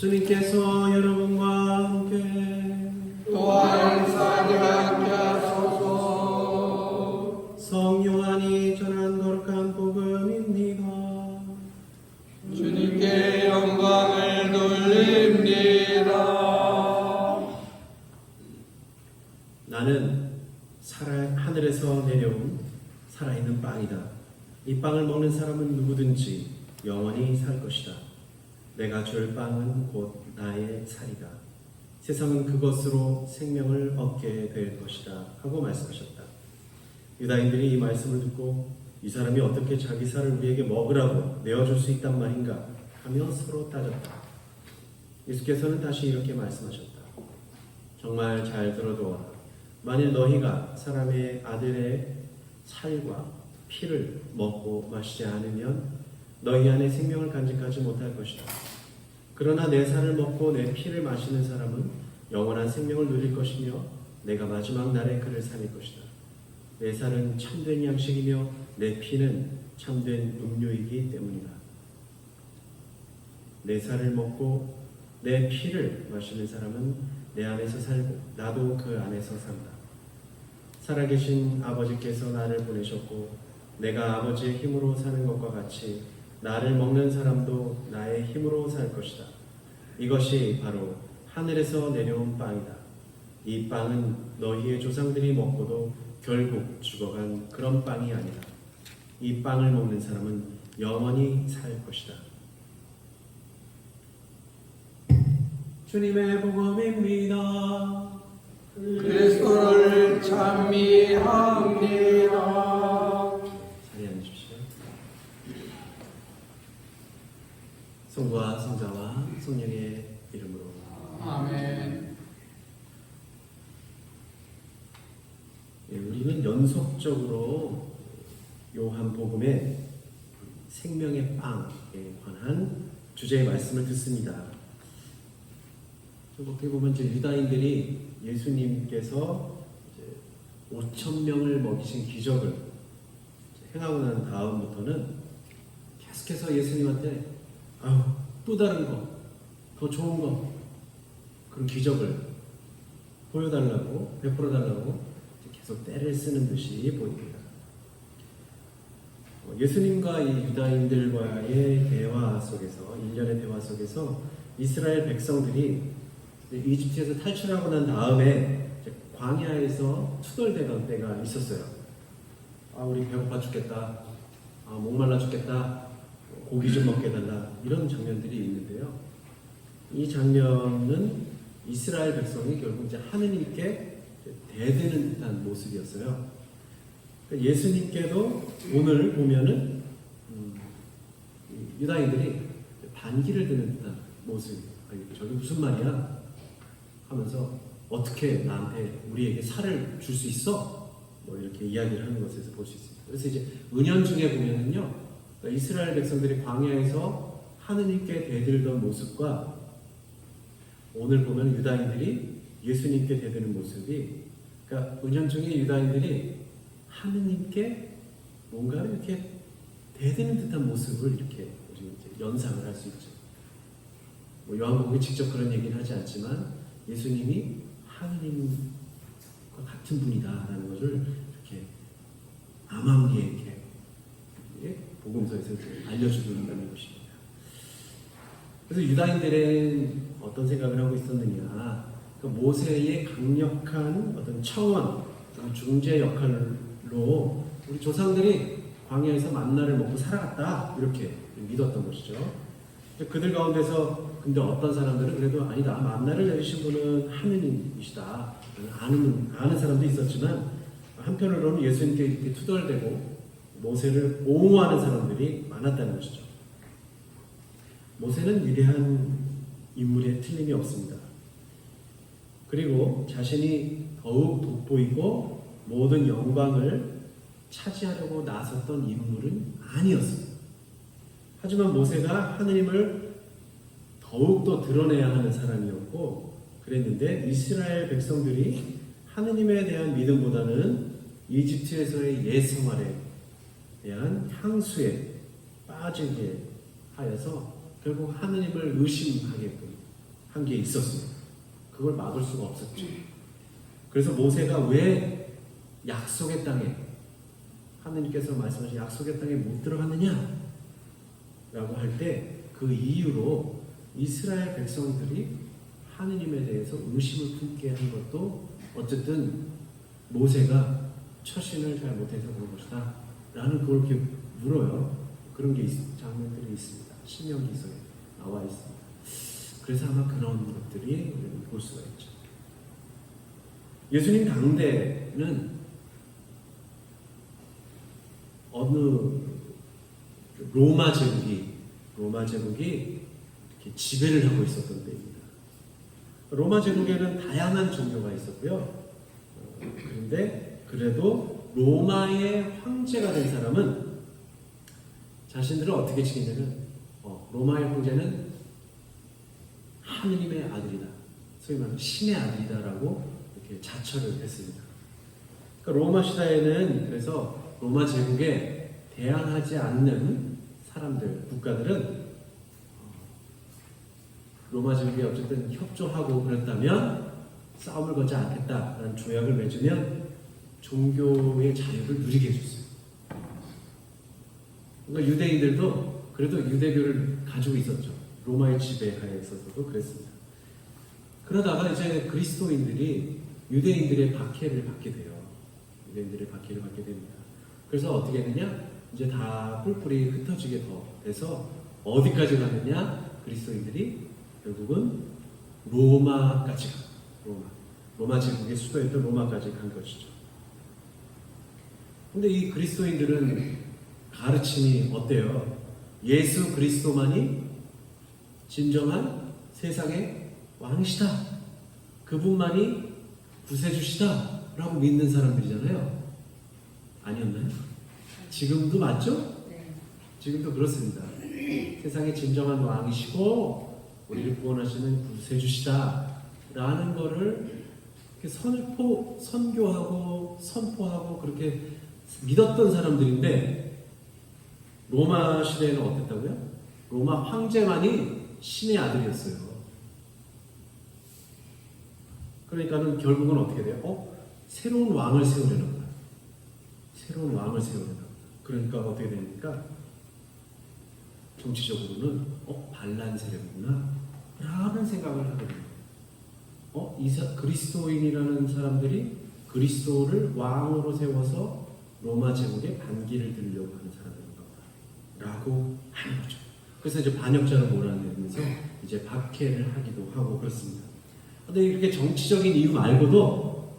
주님께서 여러분과 함께 또한 사람과 함께 하소서. 성요한이 전한 거룩한 복음입니다. 주님께 영광을 돌립니다. 나는 하늘에서 내려온 살아있는 빵이다. 이 빵을 먹는 사람은 누구든지 영원히 살 것이다. 내가 줄 빵은 곧 나의 살이다. 세상은 그것으로 생명을 얻게 될 것이다 하고 말씀하셨다. 유다인들이 이 말씀을 듣고 이 사람이 어떻게 자기 살을 우리에게 먹으라고 내어줄 수 있단 말인가 하며 서로 따졌다. 예수께서는 다시 이렇게 말씀하셨다. 정말 잘 들어두어라. 만일 너희가 사람의 아들의 살과 피를 먹고 마시지 않으면 너희 안에 생명을 간직하지 못할 것이다. 그러나 내 살을 먹고 내 피를 마시는 사람은 영원한 생명을 누릴 것이며 내가 마지막 날에 그를 살릴 것이다. 내 살은 참된 양식이며 내 피는 참된 음료이기 때문이다. 내 살을 먹고 내 피를 마시는 사람은 내 안에서 살고 나도 그 안에서 산다. 살아계신 아버지께서 나를 보내셨고 내가 아버지의 힘으로 사는 것과 같이 나를 먹는 사람도 나의 힘으로 살 것이다. 이것이 바로 하늘에서 내려온 빵이다. 이 빵은 너희의 조상들이 먹고도 결국 죽어간 그런 빵이 아니다. 이 빵을 먹는 사람은 영원히 살 것이다. 주님의 복음입니다. 그리스도를 찬미합니다. 자리에 앉으십시오. 성부와 성자와 성령의 이름으로 아멘. 우리는 연속적으로 요한복음의 생명의 빵에 관한 주제의 말씀을 듣습니다. 어떻게 보면 이제 유다인들이 예수님께서 5,000명을 먹이신 기적을 행하고 난 다음부터는 계속해서 예수님한테 또 다른 거, 더 좋은 거, 그런 기적을 보여달라고, 베풀어달라고 계속 때를 쓰는 듯이 보입니다. 예수님과 이 유다인들과의 대화 속에서, 일련의 대화 속에서 이스라엘 백성들이 이집트에서 탈출하고 난 다음에 광야에서 투덜대던 때가 있었어요. 우리 배고파 죽겠다, 목말라 죽겠다, 고기 좀 먹게 해달라, 이런 장면들이 있는데요. 이 장면은 이스라엘 백성이 결국 이제 하느님께 대드는 듯한 모습이었어요. 예수님께도 오늘 보면은 유다인들이 반기를 드는 듯한 모습. 저게 무슨 말이야? 하면서 어떻게 나한테 우리에게 살을 줄 수 있어? 뭐 이렇게 이야기를 하는 것에서 볼 수 있습니다. 그래서 이제 은연중에 보면은요, 이스라엘 백성들이 광야에서 하느님께 대들던 모습과 오늘 보면 유다인들이 예수님께 대드는 모습이, 그러니까 은연중에 유다인들이 하느님께 뭔가 이렇게 대드는 듯한 모습을 이렇게 우리 이제 연상을 할 수 있죠. 요한복음이 직접 그런 얘기는 하지 않지만 예수님이 하느님과 같은 분이다라는 것을 이렇게 암암리에 이렇게 복음서에서 알려주는다는 것입니다. 그래서 유다인들은 어떤 생각을 하고 있었느냐? 모세의 강력한 어떤 청원, 중재 역할로 우리 조상들이 광야에서 만나를 먹고 살아갔다, 이렇게 믿었던 것이죠. 그들 가운데서 근데 어떤 사람들은 그래도 아니다, 만나를 내리신 분은 하느님이시다, 아는 사람도 있었지만 한편으로는 예수님께 이렇게 투덜대고 모세를 옹호하는 사람들이 많았다는 것이죠. 모세는 위대한 인물에 틀림이 없습니다. 그리고 자신이 더욱 돋보이고 모든 영광을 차지하려고 나섰던 인물은 아니었습니다. 하지만 모세가 하느님을 더욱더 드러내야 하는 사람이었고 그랬는데, 이스라엘 백성들이 하느님에 대한 믿음보다는 이집트에서의 옛 생활에 대한 향수에 빠지게 하여서 결국 하느님을 의심하게끔 한 게 있었어요. 그걸 막을 수가 없었죠. 그래서 모세가 왜 약속의 땅에, 하느님께서 말씀하신 약속의 땅에 못 들어갔느냐 라고 할 때 그 이유로 이스라엘 백성들이 하느님에 대해서 의심을 품게 한 것도 어쨌든 모세가 처신을 잘 못해서 그런 것이다 라는 그걸 이렇게 물어요. 그런 게 장면들이 있습니다. 신명기서에 나와 있습니다. 그래서 아마 그런 것들이 볼 수가 있죠. 예수님 당대는 어느 로마 제국이 이렇게 지배를 하고 있었던 때입니다. 로마 제국에는 다양한 종교가 있었고요. 그런데 그래도 로마의 황제가 된 사람은 자신들을 어떻게 지키냐면 로마의 황제는 하느님의 아들이다. 소위 말하는 신의 아들이다라고 이렇게 자처를 했습니다. 그러니까 로마 시대에는 그래서 로마 제국에 대항하지 않는 사람들, 국가들은 로마 제국에 어쨌든 협조하고 그랬다면 싸움을 걸지 않겠다라는 조약을 맺으면 종교의 자유를 누리게 해줬어요. 그러니까 유대인들도 그래도 유대교를 가지고 있었죠. 로마의 지배하에 있어서도 그랬습니다. 그러다가 이제 그리스도인들이 유대인들의 박해를 받게 돼요. 유대인들의 박해를 받게 됩니다. 그래서 어떻게 되냐? 이제 다 뿔뿔이 흩어지게 돼서 어디까지 가느냐? 그리스도인들이 결국은 로마까지 가요. 로마 제국의 수도였던 로마까지 간 것이죠. 근데 이 그리스도인들은 가르침이 어때요? 예수 그리스도만이 진정한 세상의 왕이시다. 그분만이 구세주시다. 라고 믿는 사람들이잖아요. 아니었나요? 지금도 맞죠? 네. 지금도 그렇습니다. 세상의 진정한 왕이시고 우리를 구원하시는 구세주시다. 라는 거를 선교하고 선포하고 그렇게 믿었던 사람들인데 로마 시대에는 어땠다고요? 로마 황제만이 신의 아들이었어요. 그러니까는 결국은 어떻게 돼요? 새로운 왕을 세우려는 거예요. 새로운 왕을 세우려는 거예요. 그러니까 어떻게 됩니까? 정치적으로는 반란 세력이구나 라는 생각을 하게 됩니다. 그리스도인이라는 사람들이 그리스도를 왕으로 세워서 로마 제국에 반기를 들려고 하는 사람들인가 보다 라고 하는 거죠. 그래서 이제 반역자를 몰아내면서 이제 박해를 하기도 하고 그렇습니다. 근데 이렇게 정치적인 이유 말고도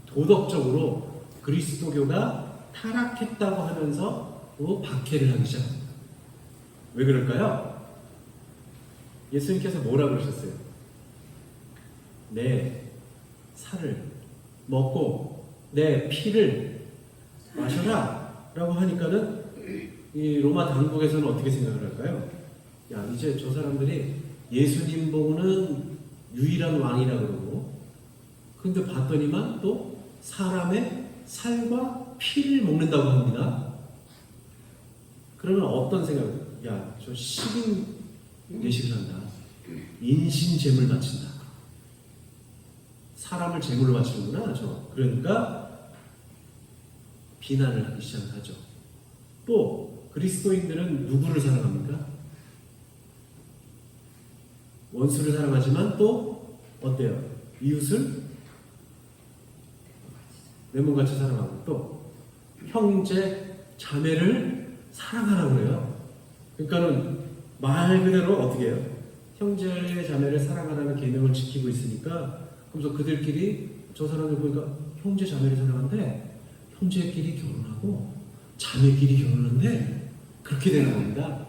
도덕적으로 그리스도교가 타락했다고 하면서 또 박해를 하기 시작합니다. 왜 그럴까요? 예수님께서 뭐라 그러셨어요? 내 살을 먹고 내 피를 마셔라 라고 하니까는 이 로마 당국에서는 어떻게 생각을 할까요? 야, 이제 저 사람들이 예수님 보고는 유일한 왕이라 그러고 근데 봤더니만 또 사람의 살과 피를 먹는다고 합니다. 그러면 어떤 생각을 야, 저 식인 예식을 한다. 인신 제물 바친다. 사람을 제물로 바치는구나. 그러니까 비난을 하기 시작하죠. 또 그리스도인들은 누구를 사랑합니까? 원수를 사랑하지만 또 어때요? 이웃을 내 몸같이 사랑하고 또 형제 자매를 사랑하라고 그래요. 그러니까는 말 그대로 어떻게 해요? 형제 자매를 사랑하라는 계명을 지키고 있으니까 그래서 그들끼리 저 사람들 보니까 형제 자매를 사랑하는데 형제끼리 결혼하고 자매끼리 결혼하는데 그렇게 되는 겁니다.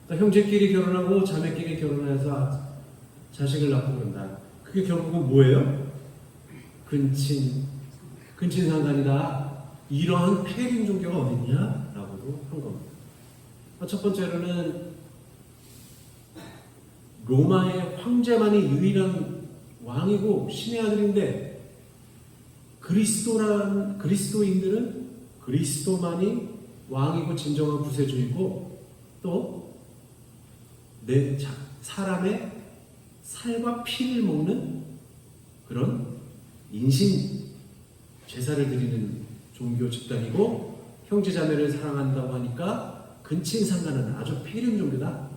그러니까 형제끼리 결혼하고 자매끼리 결혼해서 자식을 낳고 그런다. 그게 결국은 뭐예요? 근친상간이다. 이러한 폐륜 종교가 어딨냐라고도 한 겁니다. 첫 번째로는 로마의 황제만이 유일한 왕이고 신의 아들인데 그리스도인들은 그리스도만이 왕이고 진정한 구세주이고 또 사람의 살과 피를 먹는 그런 인신 제사를 드리는 종교 집단이고, 형제자매를 사랑한다고 하니까 근친상간은 아주 폐륜 종교다.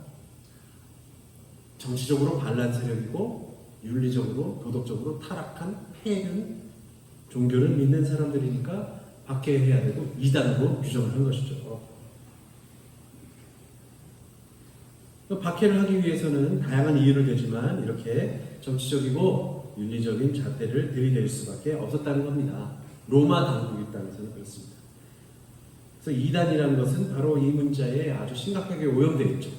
정치적으로 반란 세력이고 윤리적으로 도덕적으로 타락한 폐륜 종교를 믿는 사람들이니까 박해해야 되고 이단으로 규정을 한 것이죠. 박해를 하기 위해서는 다양한 이유를 대지만 이렇게 정치적이고 윤리적인 잣대를 들이댈 수밖에 없었다는 겁니다. 로마 당국 입장에서는 그렇습니다. 그래서 이단이라는 것은 바로 이 문자에 아주 심각하게 오염되어 있죠.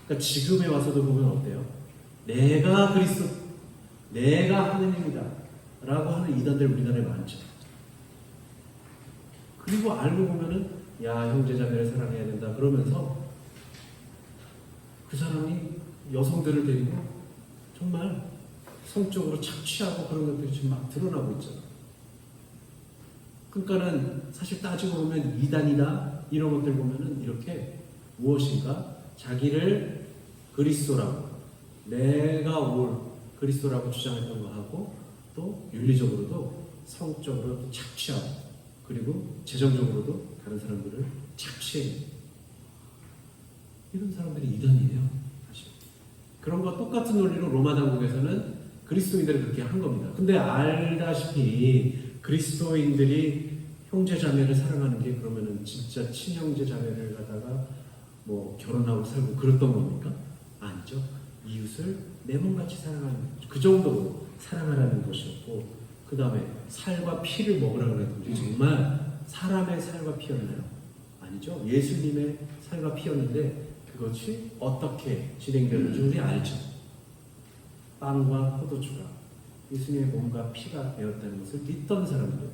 그러니까 지금에 와서도 보면 어때요? 내가 그리스도, 내가 하느님이다 라고 하는 이단들 우리나라에 많죠. 그리고 알고 보면은 야, 형제자매를 사랑해야 된다 그러면서 그 사람이 여성들을 데리고 정말 성적으로 착취하고 그런 것들이 지금 막 드러나고 있잖아. 그러니까는 사실 따지고 보면 이단이다 이런 것들 보면은 이렇게 무엇인가 자기를 그리스도라고, 내가 올 그리스도라고 주장했던 거 하고, 또 윤리적으로도 성적으로도 착취하고, 그리고 재정적으로도 다른 사람들을 착취해. 이런 사람들이 이단이에요. 사실 그런 거 똑같은 논리로 로마 당국에서는 그리스도인들을 그렇게 한 겁니다. 근데 알다시피 그리스도인들이 형제자매를 사랑하는 게 그러면은 진짜 친형제자매를 갖다가 뭐 결혼하고 살고 그랬던 겁니까? 아니죠. 이웃을 내 몸같이 사랑하는, 그 정도로 사랑하라는 것이었고, 그 다음에 살과 피를 먹으라고 그랬는데 정말 사람의 살과 피였나요? 아니죠. 예수님의 살과 피였는데 그것이 어떻게 진행되는지 우리 알죠. 빵과 포도주가 예수님의 몸과 피가 되었다는 것을 믿던 사람들.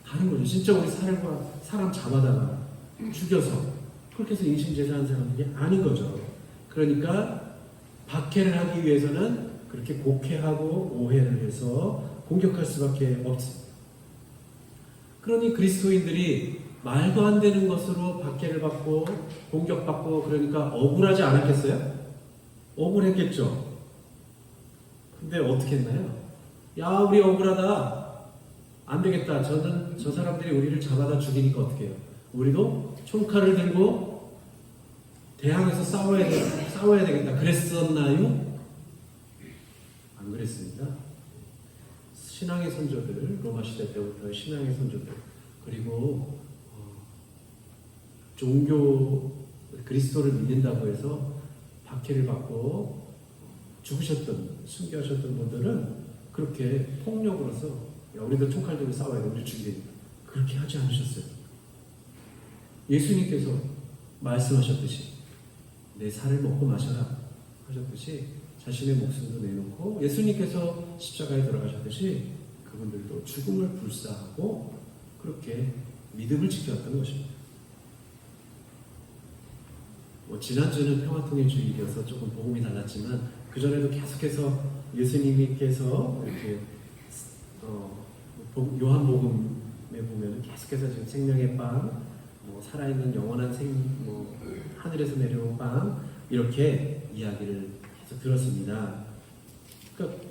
다른 거죠. 진짜 우리 사람 잡아다가 죽여서 그렇게 해서 인신제사한 사람들이 아닌 거죠. 그러니까 박해를 하기 위해서는 그렇게 곡해하고 오해를 해서 공격할 수밖에 없습니다. 그러니 그리스도인들이 말도 안 되는 것으로 박해를 받고 공격받고 그러니까 억울하지 않았겠어요? 억울했겠죠. 근데 어떻게 했나요? 야, 우리 억울하다. 안 되겠다. 저 사람들이 우리를 잡아다 죽이니까 어떻게 해요? 우리도 총칼을 들고 대항해서 싸워야 되겠다. 그랬었나요? 안 그랬습니다. 신앙의 선조들, 로마 시대 때부터 신앙의 선조들, 그리고 종교 그리스도를 믿는다고 해서 박해를 받고 죽으셨던, 순교하셨던 분들은 그렇게 폭력으로서 야, 우리도 총칼 들고 싸워야 돼. 우리 죽이니까. 그렇게 하지 않으셨어요. 예수님께서 말씀하셨듯이 내 살을 먹고 마셔라 하셨듯이 자신의 목숨도 내놓고 예수님께서 십자가에 돌아가셨듯이 그분들도 죽음을 불사하고 그렇게 믿음을 지켜왔던 것입니다. 지난주는 평화통일주의이어서 조금 복음이 달랐지만 그전에도 계속해서 예수님께서 이렇게 요한복음에 보면 계속해서 지금 생명의 빵, 살아있는 영원한 하늘에서 내려온 빵 이렇게 이야기를 계속 들었습니다. 그러니까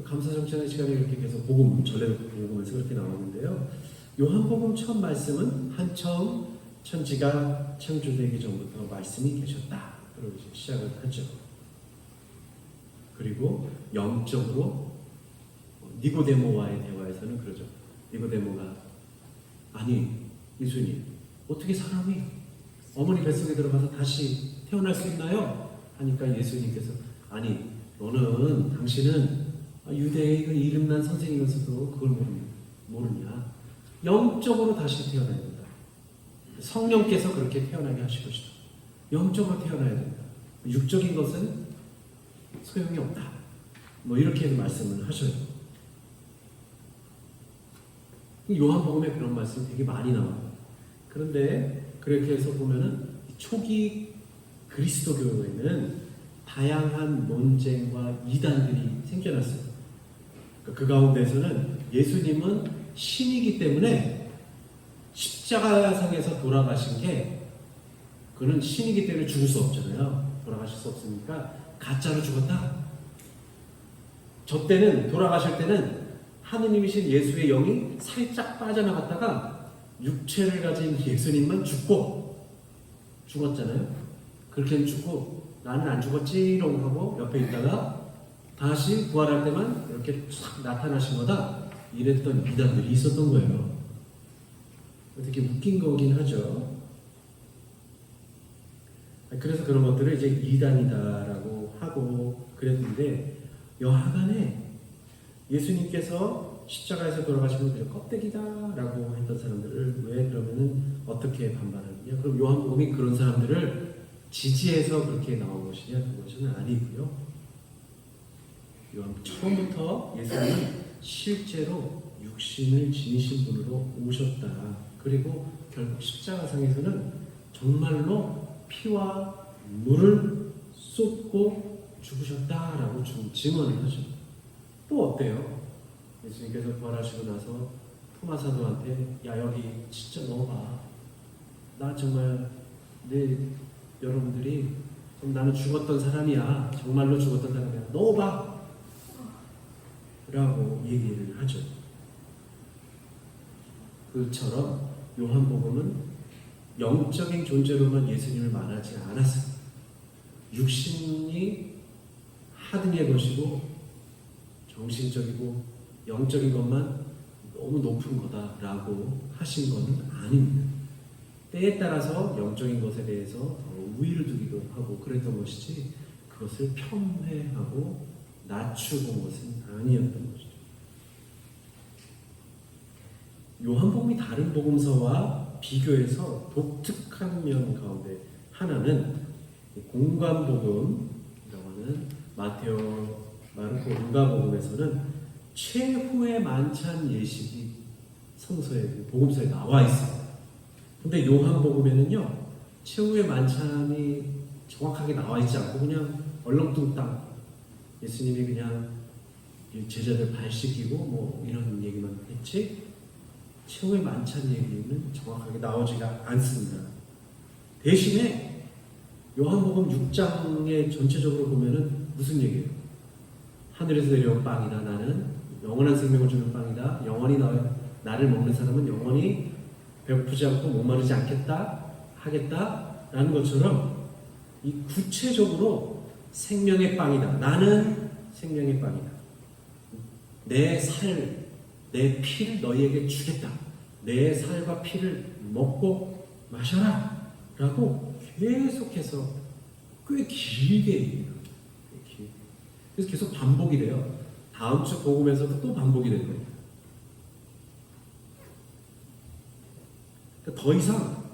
감사정찬의 시간에 이렇게 계속 복음 전례도 읽으면서 그렇게 나오는데요. 요한복음 첫 말씀은 한처음 천지가 창조되기 전부터 말씀이 계셨다. 그러고 시작을 하죠. 그리고 영적으로 니고데모와의 대화에서는 그러죠. 니고데모가 아니 예수님 어떻게 사람이 어머니 뱃속에 들어가서 다시 태어날 수 있나요? 하니까 예수님께서 아니 당신은 유대의 그 이름난 선생이면서도 그걸 모르냐. 영적으로 다시 태어나야 된다. 성령께서 그렇게 태어나게 하실 것이다. 영적으로 태어나야 된다. 육적인 것은 소용이 없다. 이렇게 말씀을 하셔요. 요한복음에 그런 말씀이 되게 많이 나와요. 그런데 그렇게 해서 보면은 초기 그리스도교에는 다양한 논쟁과 이단들이 생겨났어요. 그 가운데서는 예수님은 신이기 때문에 십자가상에서 돌아가신 게 그는 신이기 때문에 죽을 수 없잖아요. 돌아가실 수 없으니까 가짜로 죽었다. 저 때는 돌아가실 때는 하느님이신 예수의 영이 살짝 빠져나갔다가 육체를 가진 예수님만 죽었잖아요. 그렇게는 죽고 나는 안 죽었지롱 하고 옆에 있다가 다시 부활할 때만 이렇게 촥 나타나신 거다. 이랬던 이단들이 있었던 거예요. 되게 웃긴 거긴 하죠. 그래서 그런 것들을 이제 이단이다라고 하고 그랬는데 여하간에 예수님께서 십자가에서 돌아가시면 그냥 껍데기다라고 했던 사람들을 왜 그러면은 어떻게 반발하느냐? 그럼 요한복음이 그런 사람들을 지지해서 그렇게 나온 것이냐? 그것은 아니고요. 처음부터 예수님은 실제로 육신을 지니신 분으로 오셨다. 그리고 결국 십자가상에서는 정말로 피와 물을 쏟고 죽으셨다라고 증언을 하죠. 또 어때요? 예수님께서 부활하시고 나서 토마 사도한테 야 여기 진짜 넣어봐. 나 정말 여러분들이 나는 죽었던 사람이야. 정말로 죽었던 사람이야. 넣어봐. 라고 얘기를 하죠. 그처럼 요한복음은 영적인 존재로만 예수님을 말하지 않았어요. 육신이 하등의 것이고 정신적이고 영적인 것만 너무 높은 거다라고 하신 것은 아닙니다. 때에 따라서 영적인 것에 대해서 더 우위를 두기도 하고 그랬던 것이지 그것을 폄훼하고 낮추고 온 것은 아니었던 것이죠. 요한복음이 다른 복음서와 비교해서 독특한 면 가운데 하나는 공관복음이라고 하는 마테오, 마르코, 루가복음에서는 최후의 만찬 예식이 성서에 복음서에 나와 있어요. 근데 요한복음에는요 최후의 만찬이 정확하게 나와 있지 않고 그냥 얼렁뚱땅 예수님이 그냥 제자들 발 씻기고 뭐 이런 얘기만 했지 최후의 만찬 얘기는 정확하게 나오지가 않습니다. 대신에 요한복음 6장에 전체적으로 보면은 무슨 얘기예요? 하늘에서 내려온 빵이다. 나는 영원한 생명을 주는 빵이다. 영원히 나를 먹는 사람은 영원히 배고프지 않고 목마르지 하겠다라는 것처럼 이 구체적으로 생명의 빵이다. 나는 생명의 빵이다. 내 피를 너희에게 주겠다. 내 살과 피를 먹고 마셔라. 라고 계속해서 꽤 길게 얘기해요. 그래서 계속 반복이 돼요. 다음 주 복음에서도 또 반복이 되는 거예요. 그러니까 더 이상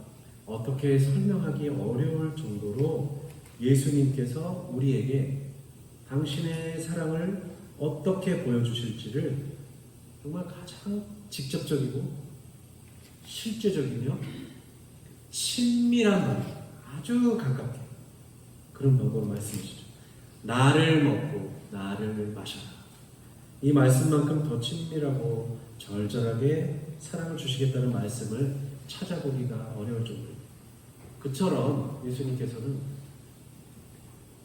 어떻게 설명하기 어려울 정도로 예수님께서 우리에게 당신의 사랑을 어떻게 보여주실지를 정말 가장 직접적이고 실제적이며 친밀한 방법, 아주 가깝게 그런 방법으로 말씀하시죠. 나를 먹고 나를 마셔라. 이 말씀만큼 더 친밀하고 절절하게 사랑을 주시겠다는 말씀을 찾아보기가 어려울 정도입니다. 그처럼 예수님께서는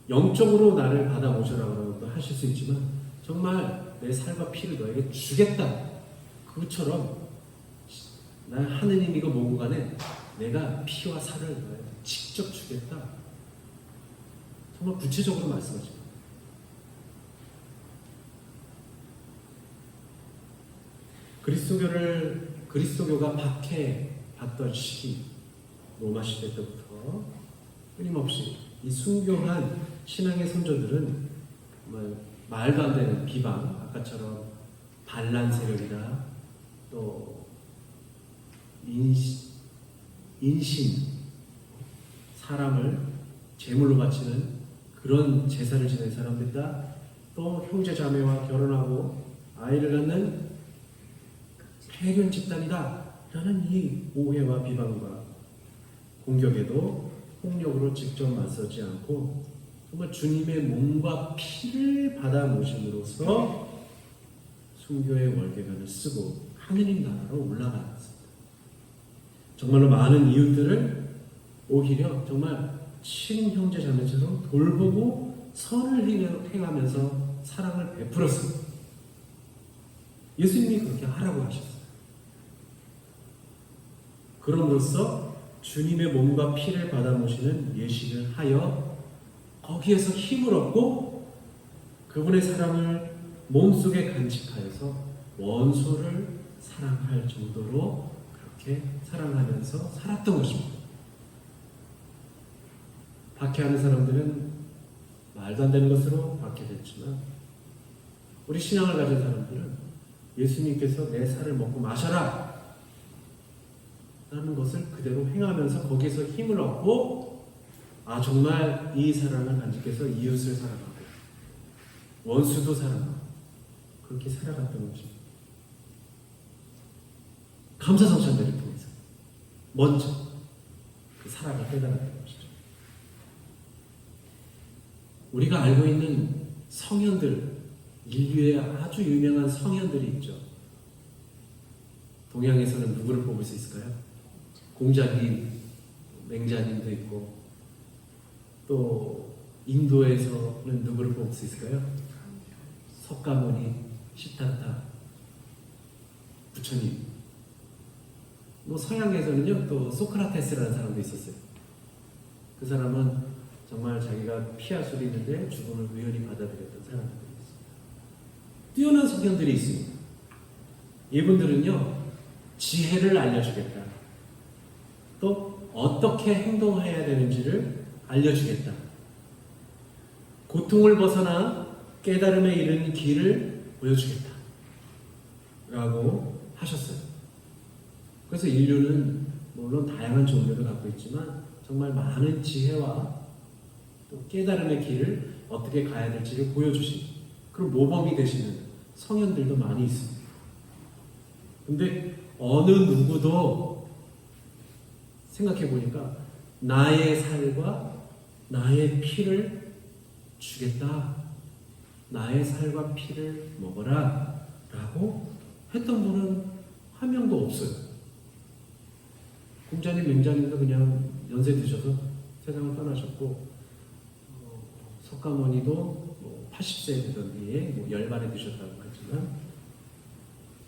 영적으로 나를 받아오셔라고 하실 수 있지만 정말 내 살과 피를 너에게 주겠다. 그것처럼 나 하느님이고 뭐고 간에 내가 피와 살을 너에게 직접 주겠다. 정말 구체적으로 말씀하십니다. 그리스도교가 박해받던 시기, 로마 시대 때부터 끊임없이 이 순교한 신앙의 선조들은 정말 말도 안 되는 비방, 아까처럼 반란 세력이다, 또 인신, 사람을 제물로 바치는 그런 제사를 지낸 사람들이다, 또 형제 자매와 결혼하고 아이를 낳는 폐륜 집단이다 라는 이 오해와 비방과 공격에도 폭력으로 직접 맞서지 않고 정말 주님의 몸과 피를 받아 모심으로써 순교의 월계관을 쓰고 하느님 나라로 올라갔습니다. 정말로 많은 이웃들을 오히려 정말 친형제 자매처럼 돌보고 선을 행하면서 사랑을 베풀었습니다. 예수님이 그렇게 하라고 하셨어요. 그럼으로써 주님의 몸과 피를 받아 모시는 예식을 하여 거기에서 힘을 얻고 그분의 사랑을 몸속에 간직하여서 원수를 사랑할 정도로 그렇게 사랑하면서 살았던 것입니다. 박해하는 사람들은 말도 안 되는 것으로 박해됐지만 우리 신앙을 가진 사람들은 예수님께서 내 살을 먹고 마셔라 라는 것을 그대로 행하면서 거기에서 힘을 얻고 정말 이 사랑을 간직해서 이웃을 사랑하고 원수도 사랑하고 그렇게 살아갔던 것입니다. 감사성찬들을 통해서 먼저 그 사랑을 깨달았던 것이죠. 우리가 알고 있는 성현들, 인류의 아주 유명한 성현들이 있죠. 동양에서는 누구를 뽑을 수 있을까요? 공자님, 맹자님도 있고 또 인도에서는 누구를 뽑을 수 있을까요? 석가모니, 시타타, 부처님. 서양에서는요 또 소크라테스라는 사람도 있었어요. 그 사람은 정말 자기가 피하술이 있는데 죽음을 우연히 받아들였던 사람들이 있습니다. 뛰어난 성현들이 있습니다. 이분들은요 지혜를 알려주겠다. 또 어떻게 행동해야 되는지를 알려주겠다. 고통을 벗어나 깨달음에 이르는 길을 보여주겠다. 라고 하셨어요. 그래서 인류는 물론 다양한 종교를 갖고 있지만 정말 많은 지혜와 또 깨달음의 길을 어떻게 가야 될지를 보여주신 그런 모범이 되시는 성현들도 많이 있습니다. 근데 어느 누구도 생각해 보니까 나의 살과 나의 피를 주겠다. 나의 살과 피를 먹어라. 라고 했던 분은 한 명도 없어요. 공자님, 맹자님도 그냥 연세 드셔서 세상을 떠나셨고, 석가모니도 80세 되던 뒤에 열반에 드셨다고 하지만,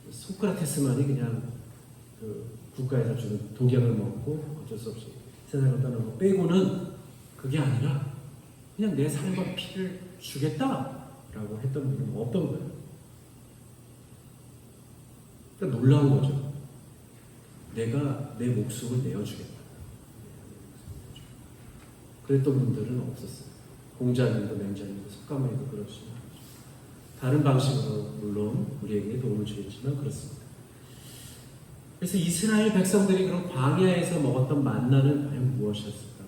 소크라테스만이 그냥 그 국가에서 주는 독약을 먹고 어쩔 수 없이 세상을 떠난 거 빼고는 그게 아니라 그냥 내 살과 피를 주겠다라고 했던 분은 없던 거예요. 그러니까 놀라운 거죠. 내가 내 목숨을 내어주겠다. 그랬던 분들은 없었어요. 공자님도 맹자님도 석가모니도 그렇지만 다른 방식으로 물론 우리에게 도움을 주겠지만 그렇습니다. 그래서 이스라엘 백성들이 그런 광야에서 먹었던 만나는 과연 무엇이었을까?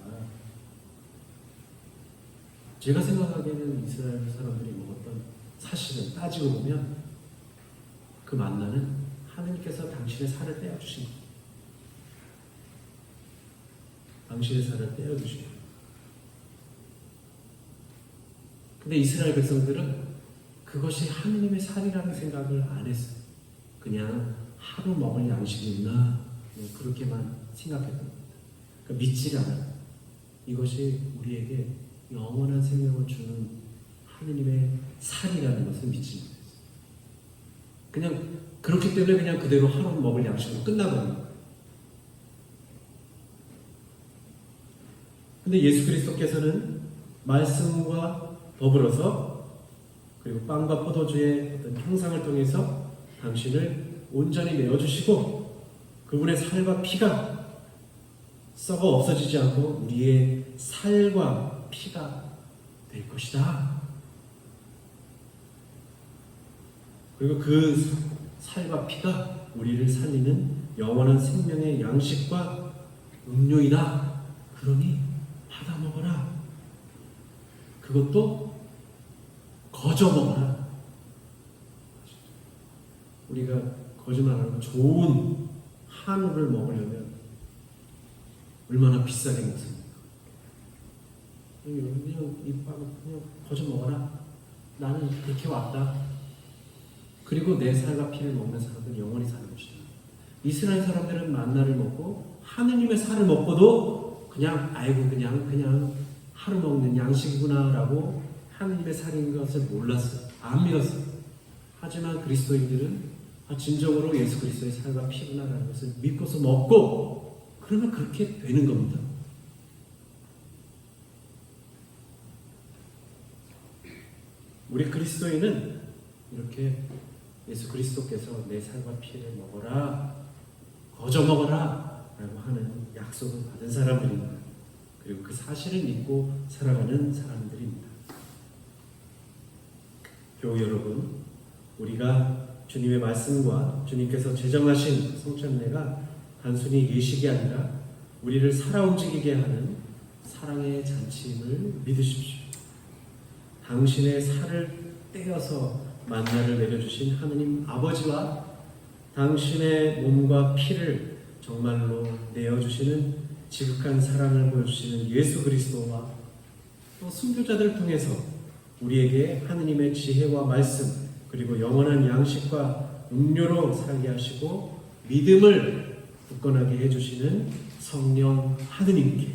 제가 생각하기에는 이스라엘 사람들이 먹었던 사실은 따지고 보면 그 만나는 하느님께서 당신의 살을 떼어주신 거예요. 당신의 살을 떼어주신 거예요. 근데 이스라엘 백성들은 그것이 하느님의 살이라는 생각을 안 했어요. 그냥 하루 먹을 양식이 있나 그렇게만 생각했던 겁니다. 그러니까 믿지 않아요. 이것이 우리에게 영원한 생명을 주는 하느님의 살이라는 것을 믿지 못했어요. 그냥 그렇기 때문에 그냥 그대로 하루 먹을 양식으로 끝나버린 거예요. 근데 예수 그리스도께서는 말씀과 더불어서 그리고 빵과 포도주의 어떤 형상을 통해서 당신을 온전히 내어주시고 그분의 살과 피가 썩어 없어지지 않고 우리의 살과 피가 될 것이다. 그리고 그 살과 피가 우리를 살리는 영원한 생명의 양식과 음료이다. 그러니 받아 먹어라. 그것도 거저 먹어라. 우리가 거짓말하고 좋은 한우를 먹으려면 얼마나 비싸게 먹습니까? 그냥 이 빵 그냥 거저 먹어라. 나는 그렇게 왔다. 그리고 내 살과 피를 먹는 사람들은 영원히 사는 것이다. 이스라엘 사람들은 만나를 먹고 하느님의 살을 먹고도 그냥 아이고 그냥 하루 먹는 양식이구나라고 하느님의 살인 것을 몰랐어요. 안 믿었어요. 하지만 그리스도인들은 진정으로 예수 그리스도의 살과 피구나라는 것을 믿고서 먹고 그러면 그렇게 되는 겁니다. 우리 그리스도인은 이렇게 예수 그리스도께서 내 살과 피를 먹어라, 거저 먹어라 라고 하는 약속을 받은 사람들입니다. 그리고 그 사실을 믿고 살아가는 사람들입니다. 교우 여러분, 우리가 주님의 말씀과 주님께서 제정하신 성찬례가 단순히 예식이 아니라 우리를 살아 움직이게 하는 사랑의 잔치임을 믿으십시오. 당신의 살을 떼어서 만나를 내려주신 하느님 아버지와 당신의 몸과 피를 정말로 내어주시는 지극한 사랑을 보여주시는 예수 그리스도와 또 순교자들을 통해서 우리에게 하느님의 지혜와 말씀 그리고 영원한 양식과 음료로 살게 하시고 믿음을 굳건하게 해주시는 성령 하느님께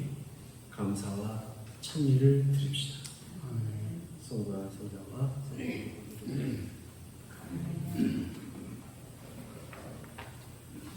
감사와 찬미를 드립시다. 성부와 성자와